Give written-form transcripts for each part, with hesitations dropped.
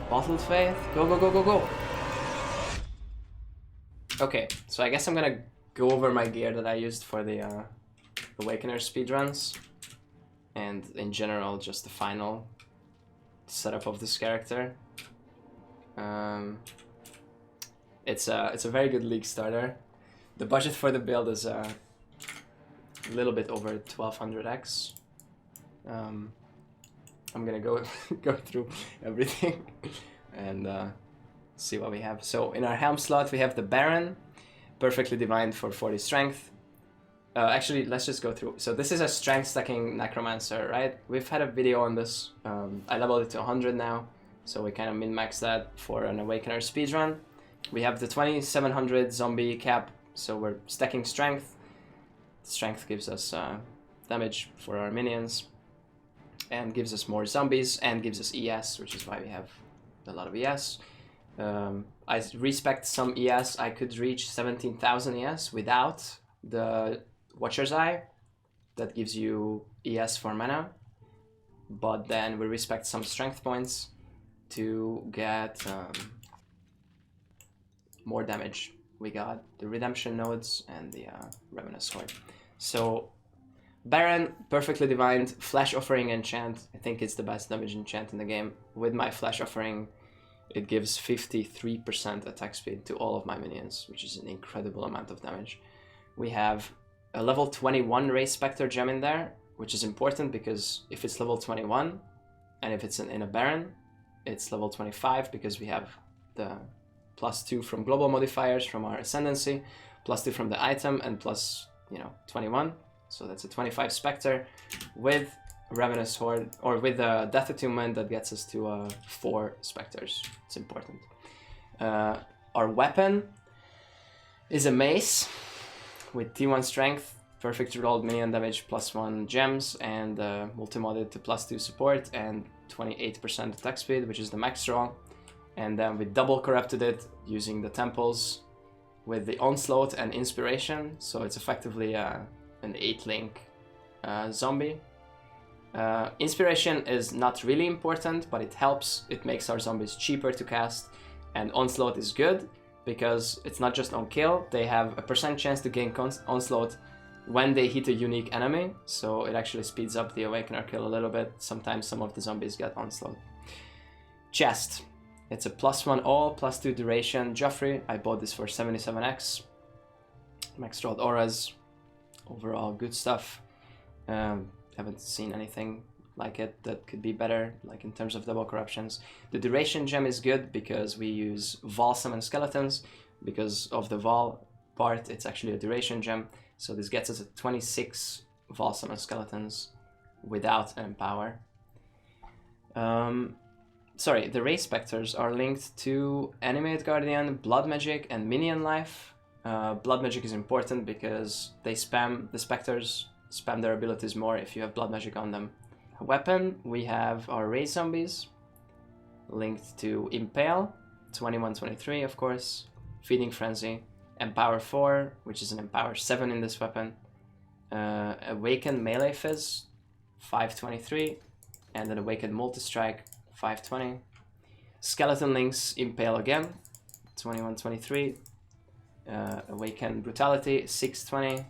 Bottled Faith. Go, go, go, go, go. Okay, so I guess I'm gonna go over my gear that I used for the Awakener speedruns. And in general, just the final setup of this character. It's a very good league starter. The budget for the build is a little bit over 1200x. I'm gonna go through everything and see what we have. So in our helm slot we have the Baron, perfectly divined for 40 strength. Actually, let's just go through. So this is a strength stacking necromancer, right? We've had a video on this. I leveled it to 100 now, so we kind of min-max that for an Awakener speedrun. We have the 2700 zombie cap, so we're stacking strength. Strength gives us damage for our minions, and gives us more zombies, and gives us ES, which is why we have a lot of ES. I respect some ES. I could reach 17,000 ES without the Watcher's Eye. That gives you ES for mana. But then we respect some strength points to get more damage. We got the Redemption Nodes and the Ravenous Sword. So Baron, perfectly divined, Flash Offering enchant. I think it's the best damage enchant in the game. With my Flash Offering, it gives 53% attack speed to all of my minions, which is an incredible amount of damage. We have a level 21 Ray Spectre gem in there, which is important because if it's level 21, and if it's in a Baron, it's level 25 because we have the +2 from global modifiers from our Ascendancy, +2 from the item, and plus, 21. So that's a 25 Spectre with Ravenous Horde, or with a Death Attunement that gets us to 4 Spectres. It's important. Our weapon is a mace with T1 strength, perfect rolled minion damage +1 gems, and multi-modded to +2 support and 28% attack speed, which is the max roll. And then we double corrupted it using the temples with the Onslaught and Inspiration, so it's effectively an 8-link zombie. Inspiration is not really important, but it helps. It makes our zombies cheaper to cast, and Onslaught is good because it's not just on kill. They have a % chance to gain Onslaught when they hit a unique enemy, so it actually speeds up the Awakener kill a little bit. Sometimes some of the zombies get Onslaught. Chest. It's a +1 all, +2 duration Joffrey. I bought this for 77x. Max rolled auras. Overall good stuff. Haven't seen anything like it that could be better, like in terms of double corruptions. The duration gem is good because we use Vol summon skeletons. Because of the Vol part, it's actually a duration gem. So this gets us a 26 Vol summon skeletons without an empower. Sorry, the Ray Spectres are linked to Animate Guardian, Blood Magic, and Minion Life. Blood Magic is important because the Spectres spam their abilities more if you have Blood Magic on them. Weapon, we have our Ray Zombies, linked to Impale, 21-23 of course, Feeding Frenzy, Empower 4, which is an Empower 7 in this weapon, Awaken Melee Fizz, 523, and an Awaken Multi-Strike, 520. Skeleton Links, Impale again, 21-23, Awaken Brutality, 620,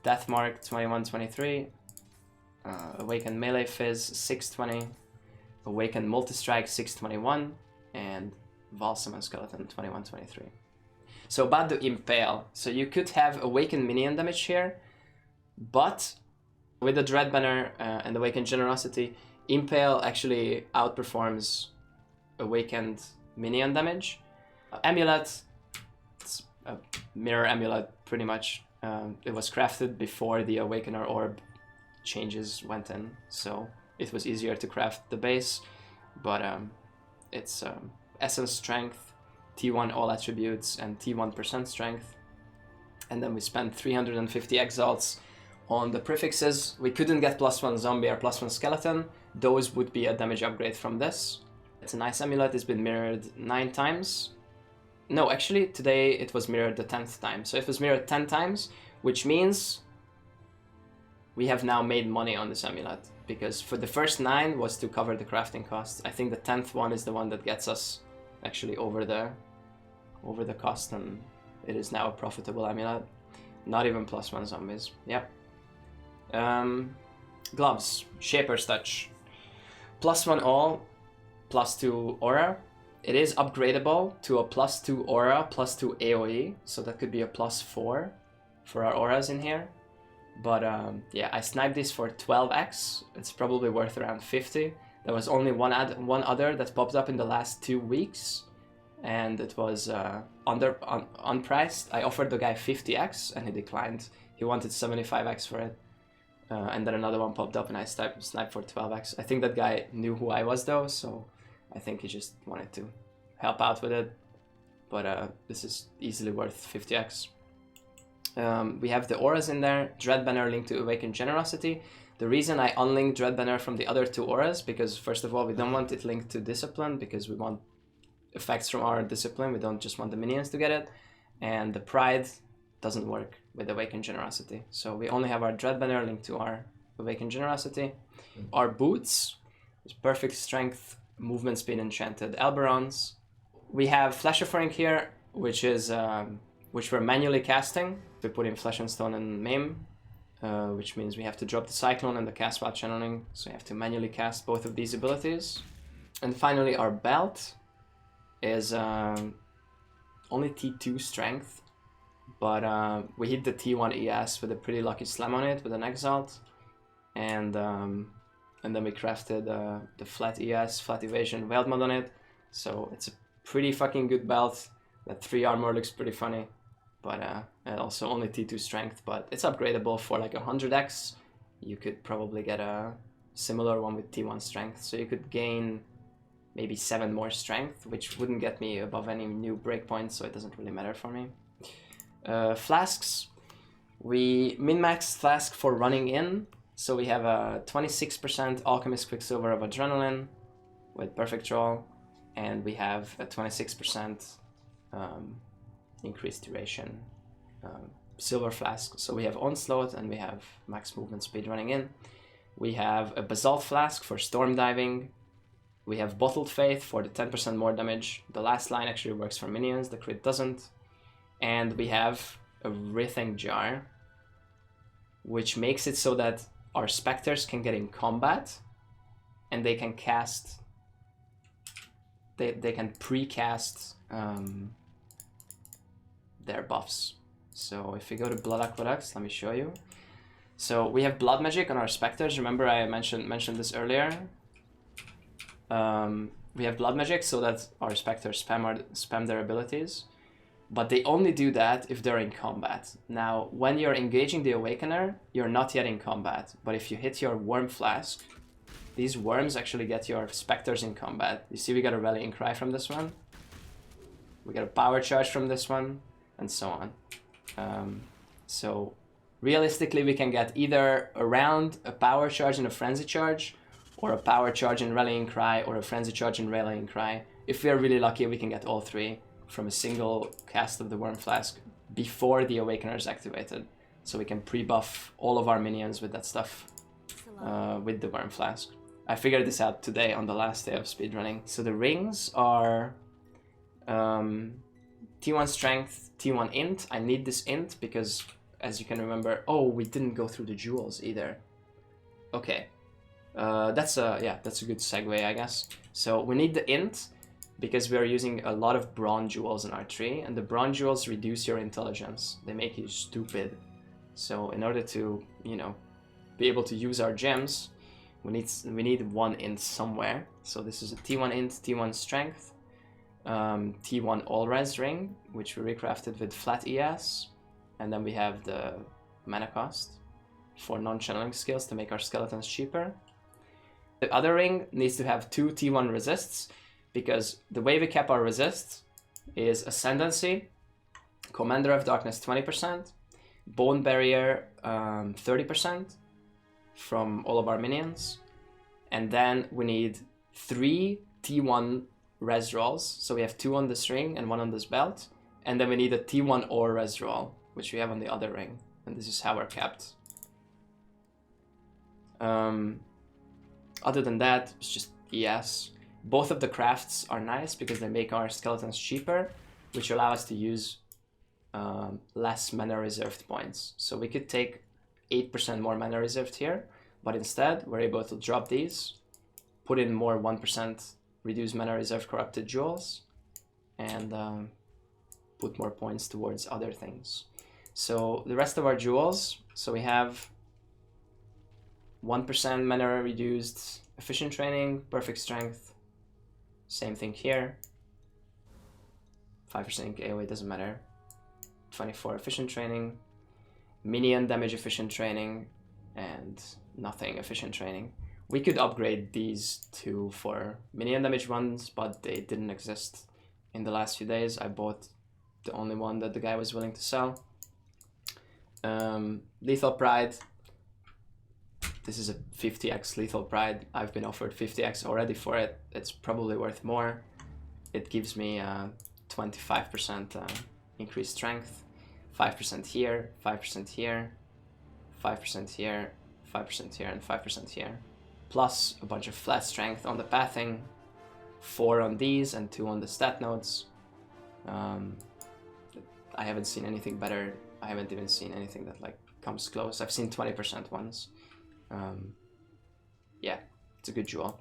Deathmark, 21-23, Awaken Melee Fizz, 620, Awaken Multi-Strike, 621, and Vol Summon Skeleton, 21-23. So about the Impale, so you could have Awaken Minion damage here, but with the Dread Banner and Awaken Generosity, Impale actually outperforms Awakened Minion damage. Amulet, it's a mirror amulet pretty much. It was crafted before the Awakener Orb changes went in, so it was easier to craft the base, but it's Essence Strength, T1 all attributes, and T1% strength. And then we spent 350 exalts on the prefixes. We couldn't get +1 zombie or +1 skeleton. Those would be a damage upgrade from this. It's a nice amulet. It's been mirrored 9 times. No, actually today it was mirrored the 10th time. So it was mirrored 10 times, which means we have now made money on this amulet. because for the first 9 was to cover the crafting costs. I think the 10th one is the one that gets us actually over the cost, and it is now a profitable amulet. Not even +1 zombies. Yep. Gloves. Shaper's Touch. +1 all, +2 aura. It is upgradable to a +2 aura, +2 AoE, so that could be a +4 for our auras in here. But yeah, I sniped this for 12x. It's probably worth around 50. There was only one other that popped up in the last 2 weeks, and it was unpriced. I offered the guy 50x and he declined. He wanted 75x for it. And then another one popped up and I sniped for 12x. I think that guy knew who I was though, so I think he just wanted to help out with it. But this is easily worth 50x. We have the auras in there. Dread Banner linked to Awaken Generosity. The reason I unlinked Dread Banner from the other 2 auras, because first of all, we don't want it linked to Discipline, because we want effects from our Discipline. We don't just want the minions to get it. And the Pride doesn't work with Awaken Generosity. So we only have our Dread Banner linked to our Awaken Generosity. Our boots, perfect strength, movement speed enchanted Elberons. We have Flesh Offering here, which is which we're manually casting. We put in Flesh and Stone and Maim, which means we have to drop the Cyclone and the cast while channeling, so you have to manually cast both of these abilities. And finally, our belt is only T2 strength, but we hit the T1 ES with a pretty lucky slam on it with an Exalt, and then we crafted the flat ES, flat evasion, Veiled mod on it, so it's a pretty fucking good belt. That 3 armor looks pretty funny, but and also only T2 strength, but it's upgradable for like 100x. You could probably get a similar one with T1 strength, so you could gain maybe 7 more strength, which wouldn't get me above any new breakpoints, so it doesn't really matter for me. Flasks. We min-maxed Flask for running in, so we have a 26% Alchemist Quicksilver of Adrenaline with Perfect Draw, and we have a 26% increased duration Silver Flask. So we have Onslaught and we have max movement speed running in. We have a Basalt Flask for Storm Diving. We have Bottled Faith for the 10% more damage. The last line actually works for minions, the crit doesn't. And we have a Writhing Jar, which makes it so that our Spectres can get in combat and they can cast, they can pre-cast their buffs. So if we go to Blood Aqueducts, let me show you. So we have Blood Magic on our Spectres. Remember I mentioned this earlier. We have Blood Magic so that our Spectres spam their abilities, but they only do that if they're in combat. Now, when you're engaging the Awakener, you're not yet in combat, but if you hit your Worm Flask, these worms actually get your Spectres in combat. You see we got a Rallying Cry from this one, we got a Power Charge from this one, and so on. So realistically we can get either around a Power Charge and a Frenzy Charge, or a Power Charge and Rallying Cry, or a Frenzy Charge and Rallying Cry. If we're really lucky, we can get all 3 from a single cast of the Worm Flask before the Awakener is activated. So we can pre-buff all of our minions with that stuff, with the Worm Flask. I figured this out today on the last day of speedrunning. So the rings are T1 Strength, T1 Int. I need this Int because, as you can remember, oh, we didn't go through the jewels either. Okay. That's a good segue, I guess. So we need the Int because we are using a lot of Brawn Jewels in our tree, and the Brawn Jewels reduce your intelligence. They make you stupid. So in order to, you know, be able to use our gems, we need 1 Int somewhere. So this is a T1 Int, T1 Strength, T1 All-Res Ring, which we recrafted with flat ES, and then we have the mana cost for non-channeling skills to make our skeletons cheaper. The other ring needs to have 2 T1 resists, because the way we cap our resists is Ascendancy, Commander of Darkness 20%, Bone Barrier 30% from all of our minions, and then we need 3 T1 res rolls, so we have 2 on this ring and 1 on this belt, and then we need a T1 or res roll, which we have on the other ring, and this is how we're capped. Other than that, it's just ES. Both of the crafts are nice because they make our skeletons cheaper, which allow us to use less mana reserved points. So we could take 8% more mana reserved here, but instead we're able to drop these, put in more 1% reduced mana reserve corrupted jewels, and put more points towards other things. So the rest of our jewels, so we have 1% mana reduced efficient training, perfect strength, same thing here, 5% AoE, doesn't matter, 24 efficient training, minion damage efficient training, and nothing efficient training. We could upgrade these two for minion damage ones, but they didn't exist in the last few days. I bought the only one that the guy was willing to sell. Lethal Pride. This is a 50x Lethal Pride. I've been offered 50x already for it. It's probably worth more. It gives me 25% increased strength, 5% here, 5% here, 5% here, 5% here, and 5% here. Plus a bunch of flat strength on the pathing, 4 on these and 2 on the stat nodes. I haven't seen anything better. I haven't even seen anything that like comes close. I've seen 20% ones. Yeah, it's a good jewel.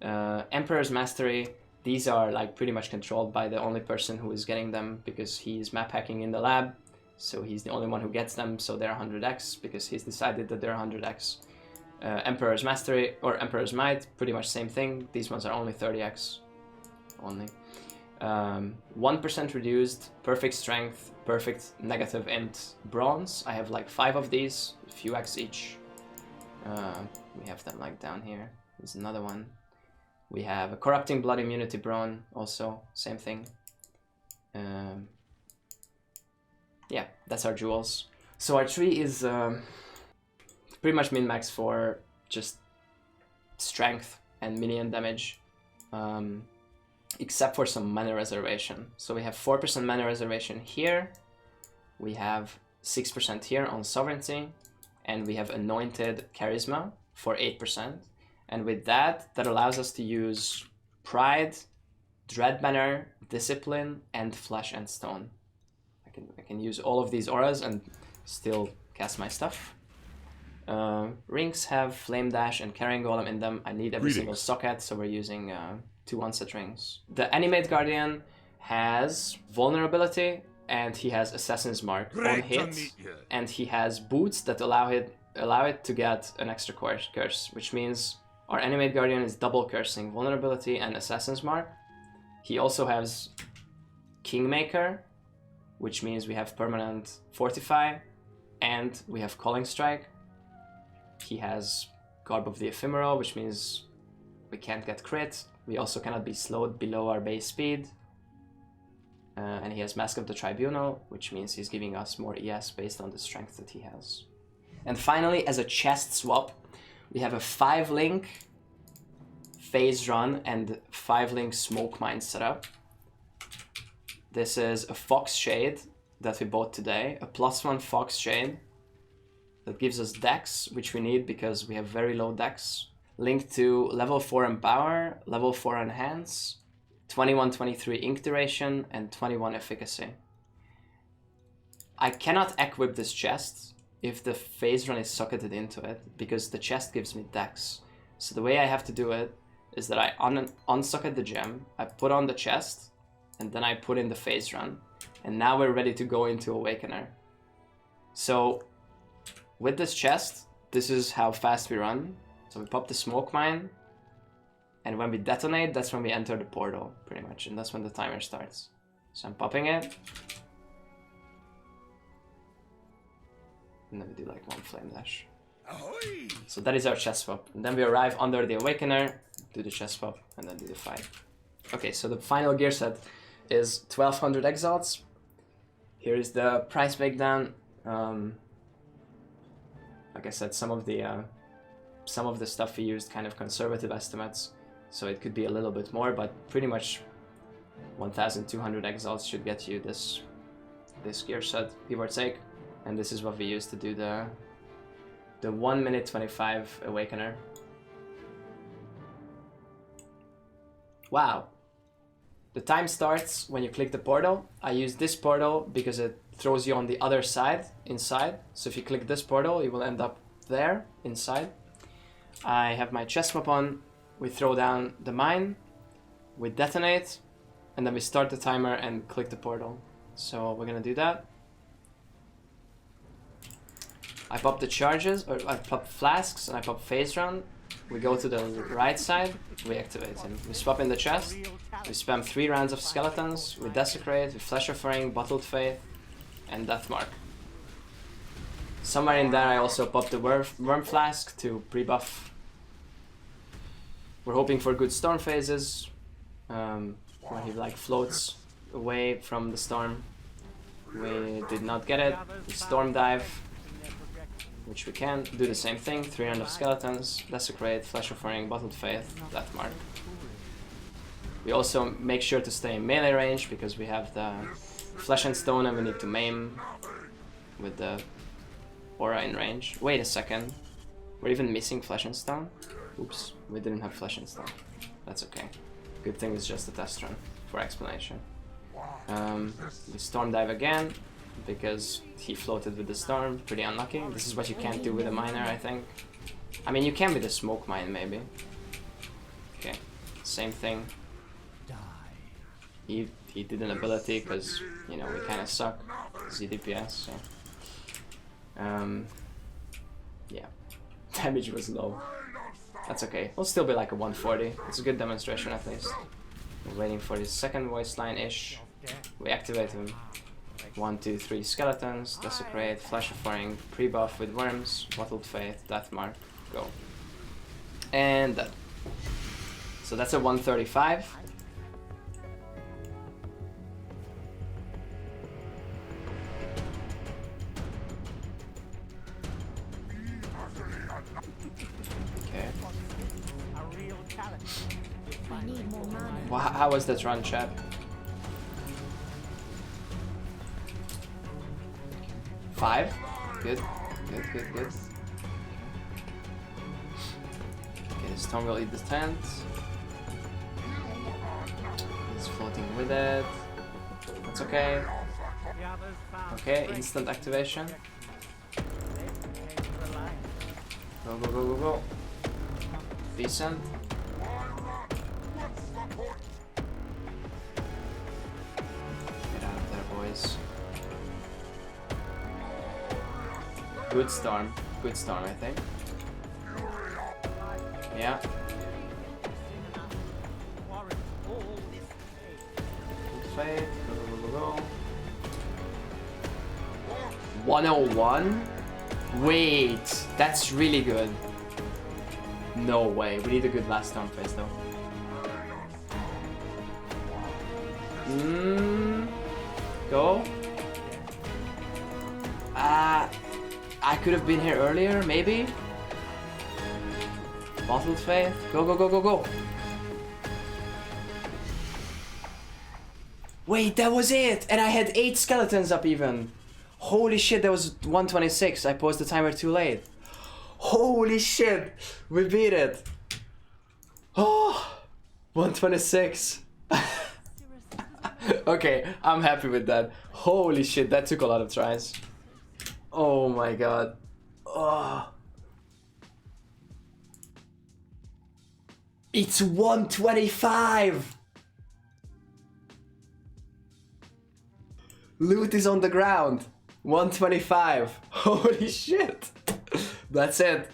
Emperor's Mastery. These are like pretty much controlled by the only person who is getting them because he's map hacking in the lab. So he's the only one who gets them. So they're 100x because he's decided that they're 100x. Emperor's Mastery or Emperor's Might, pretty much same thing. These ones are only 30x. Only. 1% reduced, perfect strength, perfect negative int bronze. I have like 5 of these, a few x each. We have them like down here. There's another one. We have a corrupting blood immunity bronze, also same thing. Yeah, that's our jewels. So our tree is pretty much min-max for just strength and minion damage, except for some mana reservation. So we have 4% mana reservation here, we have 6% here on sovereignty, and we have anointed charisma for 8%. And with that allows us to use pride, dread banner, discipline, and flesh and stone. I can use all of these auras and still cast my stuff. Rings have flame dash and carrying golem in them. I need every single socket, so we're using 2 onset rings. The animate guardian has vulnerability and he has assassin's mark on hit, and he has boots that allow it to get an extra curse, which means our animate guardian is double cursing vulnerability and assassin's mark. He also has kingmaker, which means we have permanent fortify, and we have calling strike. He has Garb of the Ephemeral, which means we can't get crit. We also cannot be slowed below our base speed. And he has Mask of the Tribunal, which means he's giving us more ES based on the strength that he has. And finally, as a chest swap, we have a 5-link phase run and 5-link smoke mine setup. This is a Fox Shade that we bought today, a +1 Fox Shade that gives us dex, which we need because we have very low dex. Linked to level 4 Empower, level 4 Enhance, 21-23 ink duration, and 21 efficacy. I cannot equip this chest if the phase run is socketed into it because the chest gives me dex. So the way I have to do it is that I unsocket the gem, I put on the chest, and then I put in the phase run. And now we're ready to go into Awakener. So with this chest, this is how fast we run. So we pop the smoke mine, and when we detonate, that's when we enter the portal, pretty much, and that's when the timer starts. So I'm popping it, and then we do like 1 flame dash. Ahoy! So that is our chest swap. And then we arrive under the Awakener, do the chest swap, and then do the fight. Okay, so the final gear set is 1200 exalts. Here is the price breakdown. Like I said, some of the stuff we used kind of conservative estimates, so it could be a little bit more, but pretty much 1200 exalts should get you this gear set, give or take. And this is what we used to do the 1 minute 25 Awakener. Wow. The time starts when you click the portal. I use this portal because it throws you on the other side, inside. So if you click this portal, you will end up there, inside. I have my chest map on. We throw down the mine. We detonate. And then we start the timer and click the portal. So we're gonna do that. I pop the charges, or I pop flasks, and I pop phase run. We go to the right side, we activate him. We swap in the chest, we spam 3 rounds of skeletons, we desecrate, we flesh offering, bottled faith, and deathmark. Somewhere in there I also pop the worm flask to pre-buff. We're hoping for good storm phases, where he like floats away from the storm. We did not get it, we storm dive, which we can. Do the same thing, 3 rounds of skeletons, desecrate, flesh offering, bottled faith, deathmark. We also make sure to stay in melee range because we have the flesh and stone and we need to maim with the aura in range. Wait a second, we're even missing flesh and stone? Oops, we didn't have flesh and stone. That's okay. Good thing it's just a test run for explanation. We storm dive again because he floated with the storm, pretty unlucky. This is what you can't do with a miner, I think. I mean, you can with a smoke mine, maybe. Okay, same thing. He did an ability because, you know, we kind of suck. ZDPS, so... yeah, damage was low. That's okay, we'll still be like a 140. It's a good demonstration at least. We're waiting for his second voice line-ish. We activate him. 1, 2, 3 skeletons, desecrate, flesh offering, pre-buff with worms, bottled faith, deathmark, go. And dead. So that's a 135. Okay. Well, how was that run, chat? 5. Good. Okay, the storm will eat the tent. He's floating with it. That's okay. Okay, instant activation. Go. Decent. Get out of there, boys. Good storm, I think. Yeah. Good fade, go. 101? Wait, that's really good. No way, we need a good last storm phase though. Go. I could have been here earlier, maybe? Bottled faith. Go. Wait, that was it! And I had 8 skeletons up even. Holy shit, that was 126. I paused the timer too late. Holy shit, we beat it. Oh, 126. Okay, I'm happy with that. Holy shit, that took a lot of tries. Oh my god. Oh. It's 125! Loot is on the ground. 125. Holy shit. That's it.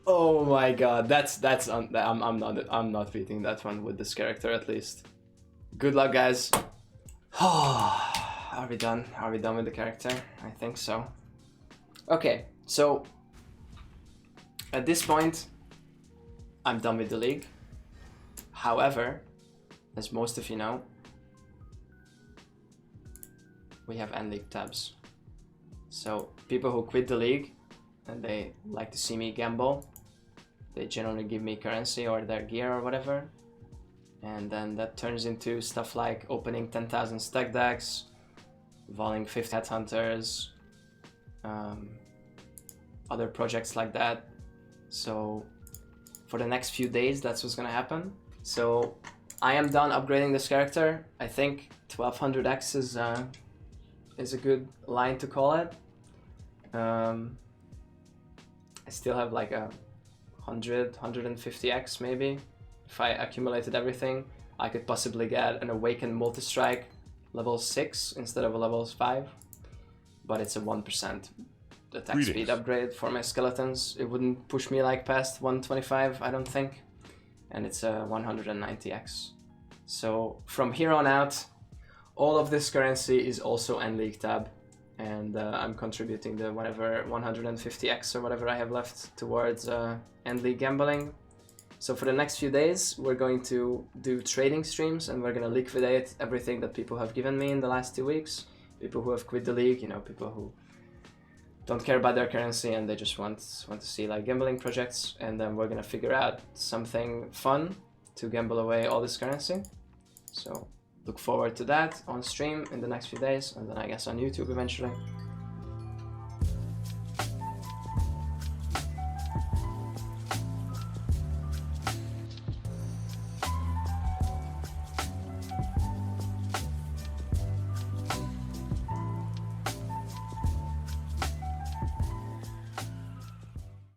Oh my god. I'm not beating that one with this character at least. Good luck, guys. Are we done? Are we done with the character? I think so. Okay, so at this point, I'm done with the league. However, as most of you know, we have end league tabs. So people who quit the league and they like to see me gamble, they generally give me currency or their gear or whatever. And then that turns into stuff like opening 10,000 stack decks, volleying 50 headhunters, other projects like that. So for the next few days, that's what's gonna happen. So I am done upgrading this character. I think 1200x is a good line to call it. I still have like a 150x maybe. If I accumulated everything, I could possibly get an Awakened Multi-Strike level 6 instead of a level 5. But it's a 1% attack speed upgrade for my skeletons. It wouldn't push me like past 125, I don't think. And it's a 190x. So from here on out, all of this currency is also End League tab. And I'm contributing the whatever 150x or whatever I have left towards End League gambling. So for the next few days, we're going to do trading streams and we're going to liquidate everything that people have given me in the last 2 weeks. People who have quit the league, you know, people who don't care about their currency and they just want to see like gambling projects. And then we're going to figure out something fun to gamble away all this currency. So look forward to that on stream in the next few days, and then I guess on YouTube eventually.